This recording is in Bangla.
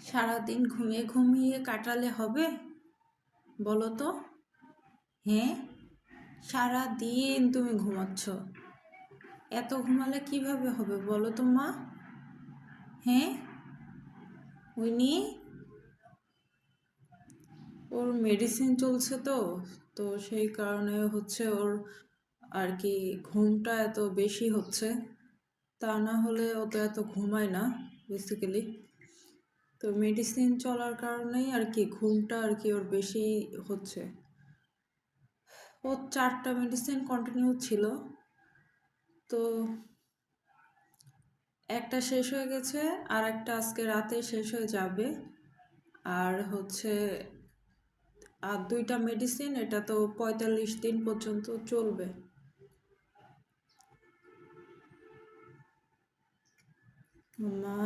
সারাদিন ঘুমিয়ে ঘুমিয়ে কাটালে হবে? বলো তো। হ্যাঁ, সারাদিন তুমি ঘুমাচ্ছ, এত ঘুমালে কিভাবে হবে বলো তো মা? হ্যাঁ উইনি, ওর মেডিসিন চলছে তো, তো সেই কারণে হচ্ছে ওর আর কি ঘুমটা এত বেশি হচ্ছে। তা না হলে ও তো এত ঘুমায় না বেসিক্যালি। তো মেডিসিন চলার কারণেই আর কি ঘুমটা আর কি ওর বেশি হচ্ছে। ও 4টা মেডিসিন কন্টিনিউ ছিল, তো একটা শেষ হয়ে গেছে, আর একটা আজকে রাতে শেষ হয়ে যাবে। আর হচ্ছে আর 2টা মেডিসিন, এটা তো 45 দিন পর্যন্ত চলবে। মা।